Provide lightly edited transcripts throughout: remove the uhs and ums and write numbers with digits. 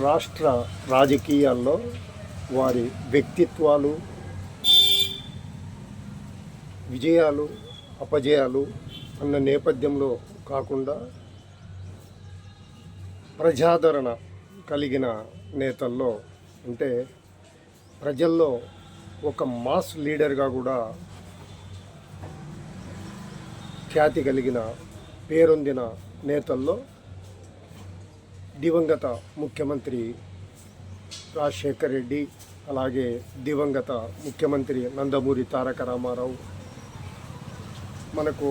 రాష్ట్ర రాజకీయాల్లో వారి వ్యక్తిత్వాలు, విజయాలు, అపజయాలు అన్న నేపథ్యంలో కాకుండా ప్రజాదరణ కలిగిన నేతల్లో అంటే ప్రజల్లో ఒక మాస్ లీడర్గా కూడా ఖ్యాతి కలిగిన పేరొందిన నేతల్లో దివంగత ముఖ్యమంత్రి రాజశేఖర్ రెడ్డి, అలాగే దివంగత ముఖ్యమంత్రి నందమూరి తారక రామారావు మనకు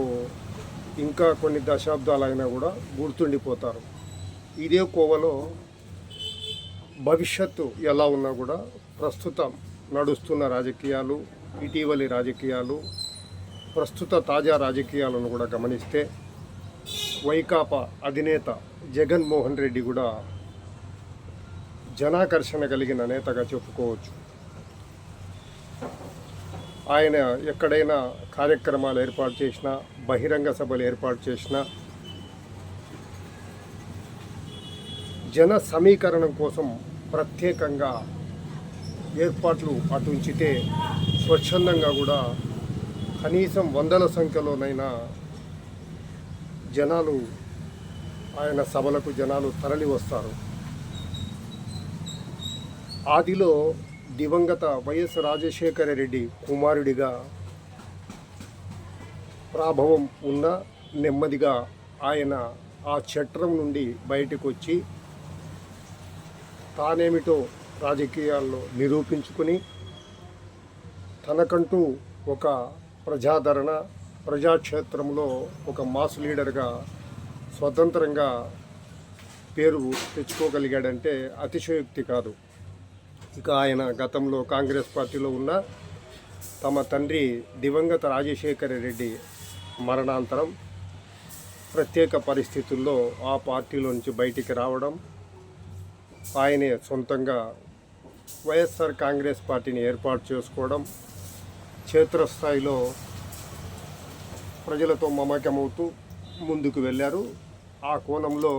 ఇంకా కొన్ని దశాబ్దాలైనా కూడా గుర్తుండిపోతారు. ఇదే కోవలో భవిష్యత్తు ఎలా ఉన్నా కూడా ప్రస్తుతం నడుస్తున్న రాజకీయాలు, ఇటీవలి రాజకీయాలు, ప్రస్తుత తాజా రాజకీయాలను కూడా గమనిస్తే వైకాపా అధినేత జగన్మోహన్ రెడ్డి కూడా జనాకర్షణ కలిగిన నేతగా చెప్పుకోవచ్చు. ఆయన ఎక్కడైనా కార్యక్రమాలు ఏర్పాటు చేసినా, బహిరంగ సభలు ఏర్పాటు చేసినా జన సమీకరణం కోసం ప్రత్యేకంగా ఏర్పాట్లు అటు ఉంచితే స్వచ్ఛందంగా కూడా కనీసం వందల సంఖ్యలోనైనా జనాలు ఆయన సభలకు తరలి వస్తారు. ఆదిలో దివంగత వైఎస్ రాజశేఖర రెడ్డి కుమారుడిగా ప్రాభవం ఉన్న నెమ్మదిగా ఆయన ఆ చట్రం నుండి బయటకు వచ్చి తానేమిటో రాజకీయాల్లో నిరూపించుకుని తనకంటూ ఒక ప్రజాదరణ, ప్రజాక్షేత్రంలో ఒక మాస్ లీడర్గా స్వతంత్రంగా పేరు తెచ్చుకోగలిగాడంటే అతిశయోక్తి కాదు. ఇక ఆయన గతంలో కాంగ్రెస్ పార్టీలో ఉన్న తమ తండ్రి దివంగత రాజశేఖర రెడ్డి మరణాంతరం ప్రత్యేక పరిస్థితుల్లో ఆ పార్టీలో నుంచి బయటికి రావడం, ఆయనే సొంతంగా వైఎస్ఆర్ కాంగ్రెస్ పార్టీని ఏర్పాటు చేసుకోవడం, క్షేత్రస్థాయిలో ప్రజలతో మమకమవుతూ ముందుకు వెళ్ళారు. ఆ కోణంలో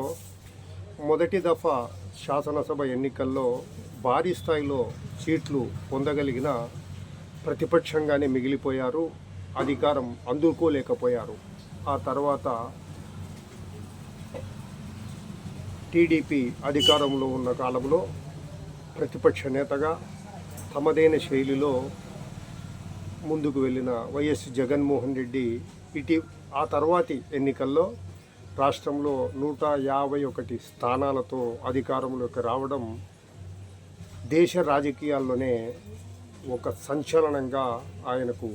మొదటి దఫా శాసనసభ ఎన్నికల్లో భారీ స్థాయిలో సీట్లు పొందగలిగిన ప్రతిపక్షంగానే మిగిలిపోయారు, అధికారం అందుకోలేకపోయారు. ఆ తర్వాత టీడీపీ అధికారంలో ఉన్న కాలంలో ప్రతిపక్ష నేతగా తమదైన శైలిలో ముందుకు వెళ్ళిన వైఎస్ జగన్మోహన్ రెడ్డి ఆ తర్వాతి ఎన్నికల్లో రాష్ట్రంలో 151 స్థానాలతో అధికారంలోకి రావడం దేశ రాజకీయాల్లోనే ఒక సంచలనంగా ఆయనకు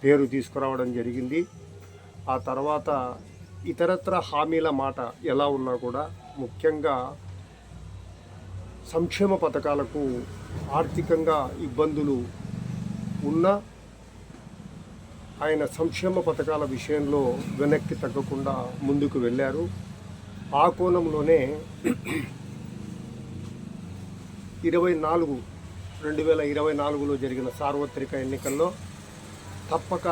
పేరు తీసుకురావడం జరిగింది. ఆ తర్వాత ఇతరత్ర హామీల మాట ఎలా ఉన్నా కూడా ముఖ్యంగా సంక్షేమ పథకాలకు ఆర్థికంగా ఇబ్బందులు ఉన్నా ఆయన సంక్షేమ పథకాల విషయంలో వెనక్కి తగ్గకుండా ముందుకు వెళ్ళారు. ఆ కోణంలోనే 2024లో జరిగిన సార్వత్రిక ఎన్నికల్లో తప్పక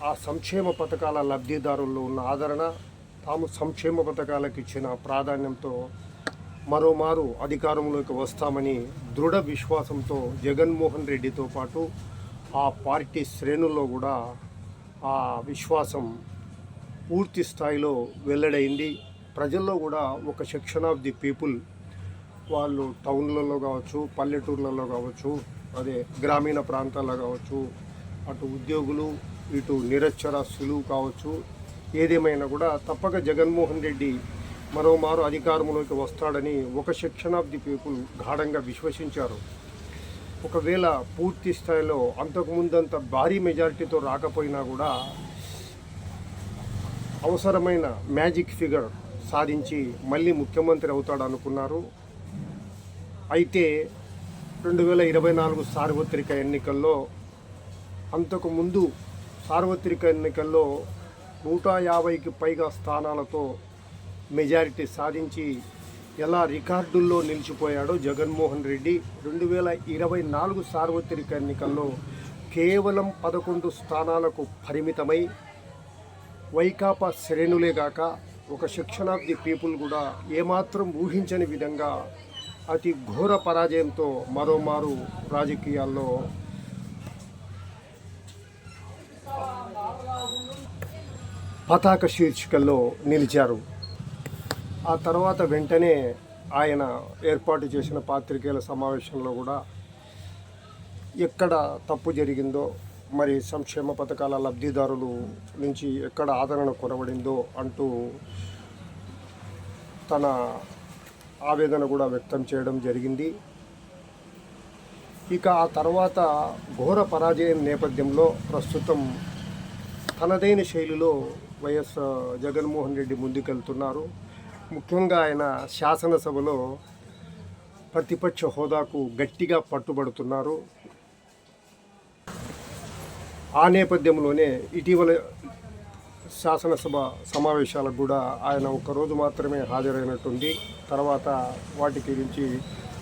ఆ సంక్షేమ పథకాల లబ్ధిదారుల్లో ఉన్న ఆదరణ, తాము సంక్షేమ పథకాలకు ఇచ్చిన ప్రాధాన్యంతో మరోమారు అధికారంలోకి వస్తామని దృఢ విశ్వాసంతో జగన్మోహన్ రెడ్డితో పాటు ఆ పార్టీ శ్రేణుల్లో కూడా ఆ విశ్వాసం పూర్తి స్థాయిలో వెల్లడైంది. ప్రజల్లో కూడా ఒక సెక్షన్ ఆఫ్ ది పీపుల్, వాళ్ళు టౌన్లలో కావచ్చు, పల్లెటూర్లలో కావచ్చు, అదే గ్రామీణ ప్రాంతాల్లో కావచ్చు, అటు ఉద్యోగులు, ఇటు నిరక్షరాస్యులు కావచ్చు, ఏదేమైనా కూడా తప్పక జగన్మోహన్ రెడ్డి మరోమారు అధికారంలోకి వస్తాడని ఒక సెక్షన్ ఆఫ్ ది పీపుల్ గాఢంగా విశ్వసించారు. ఒకవేళ పూర్తి స్థాయిలో అంతకుముందంత భారీ మెజారిటీతో రాకపోయినా కూడా అవసరమైన మ్యాజిక్ ఫిగర్ సాధించి మళ్ళీ ముఖ్యమంత్రి అవుతాడు అనుకున్నారు. అయితే 2024 సార్వత్రిక ఎన్నికల్లో అంతకుముందు సార్వత్రిక ఎన్నికల్లో 150కి పైగా స్థానాలతో మెజారిటీ సాధించి ఎలా రికార్డుల్లో నిలిచిపోయాడో జగన్మోహన్ రెడ్డి 2024 సార్వత్రిక ఎన్నికల్లో కేవలం 11 స్థానాలకు పరిమితమై వైకాపా శ్రేణులే గాక ఒక సెక్షన్ ఆఫ్ ది పీపుల్ కూడా ఏమాత్రం ఊహించని విధంగా అతి ఘోర పరాజయంతో మరోమారు రాజకీయాల్లో పతాక శీర్షికల్లో నిలిచారు. ఆ తర్వాత వెంటనే ఆయన ఏర్పాటు చేసిన పాత్రికేయుల సమావేశంలో కూడా ఎక్కడ తప్పు జరిగిందో, మరి సంక్షేమ పథకాల లబ్ధిదారులు నుంచి ఎక్కడ ఆదరణ కొరవడిందో అంటూ తన ఆవేదన కూడా వ్యక్తం చేయడం జరిగింది. ఇక ఆ తర్వాత ఘోర పరాజయం నేపథ్యంలో ప్రస్తుతం తనదైన శైలిలో వైఎస్ జగన్మోహన్ రెడ్డి ముందుకెళ్తున్నారు. ముఖ్యంగా ఆయన శాసనసభలో ప్రతిపక్ష హోదాకు గట్టిగా పట్టుబడుతున్నారు. ఆ నేపథ్యంలోనే ఇటీవల శాసనసభ సమావేశాలకు కూడా ఆయన ఒక్కరోజు మాత్రమే హాజరైనట్టుంది. తర్వాత వాటికి గురించి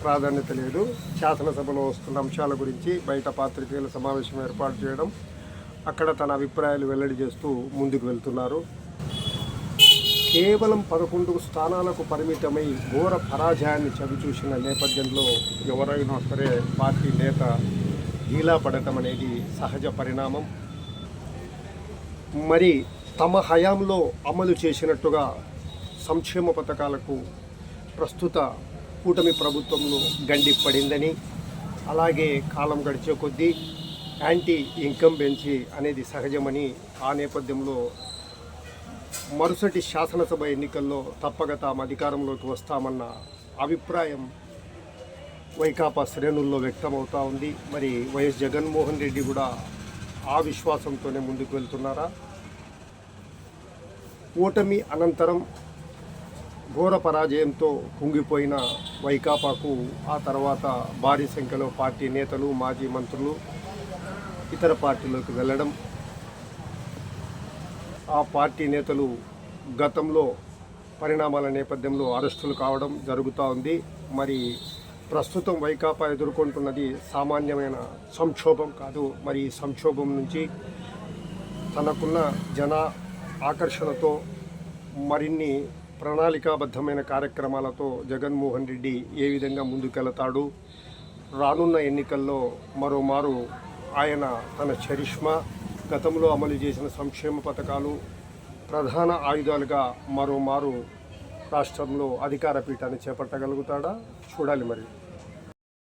ప్రాధాన్యత లేదు. శాసనసభలో వస్తున్న అంశాల గురించి బయట పాత్రికేయుల సమావేశం ఏర్పాటు చేయడం, అక్కడ తన అభిప్రాయాలు వెల్లడి చేస్తూ ముందుకు వెళ్తున్నారు. కేవలం 11 స్థానాలకు పరిమితమై ఘోర పరాజయాన్ని చవిచూసిన నేపథ్యంలో ఎవరైనా సరే పార్టీ నేత ఢీలా పడటం అనేది సహజ పరిణామం. మరి తమ హయాంలో అమలు చేసినట్టుగా సంక్షేమ పథకాలకు ప్రస్తుత కూటమి ప్రభుత్వంలో గండి పడిందని, అలాగే కాలం గడిచే కొద్దీ యాంటీ ఇన్కంబెన్సీ అనేది సహజమని, ఆ నేపథ్యంలో మరుసటి శాసనసభ ఎన్నికల్లో తప్పక తాము అధికారంలోకి వస్తామన్న అభిప్రాయం వైకాపా శ్రేణుల్లో వ్యక్తమవుతూ ఉంది. మరి వైఎస్ జగన్మోహన్ రెడ్డి కూడా ఆ విశ్వాసంతోనే ముందుకు వెళ్తున్నారా? ఓటమి అనంతరం ఘోర పరాజయంతో కుంగిపోయిన వైకాపాకు ఆ తర్వాత భారీ సంఖ్యలో పార్టీ నేతలు, మాజీ మంత్రులు ఇతర పార్టీలోకి వెళ్ళడం, ఆ పార్టీ నేతలు గతంలో పరిణామాల నేపథ్యంలో అరెస్టులు కావడం జరుగుతూ ఉంది. మరి ప్రస్తుతం వైకాపా ఎదుర్కొంటున్నది సామాన్యమైన సంక్షోభం కాదు. మరి ఈ సంక్షోభం నుంచి తనకున్న జన ఆకర్షణతో మరిన్ని ప్రణాళికాబద్ధమైన కార్యక్రమాలతో జగన్మోహన్ రెడ్డి ఏ విధంగా ముందుకెళతాడు, రానున్న ఎన్నికల్లో మరోమారు ఆయన తన చరిష్మా, గతంలో అమలు చేసిన సంక్షేమ పథకాలు ప్రధాన ఆయుధాలుగా మరోమారు రాష్ట్రంలో అధికార పీఠాన్ని చేపట్టగలుగుతాడా? చూడాలి మరి.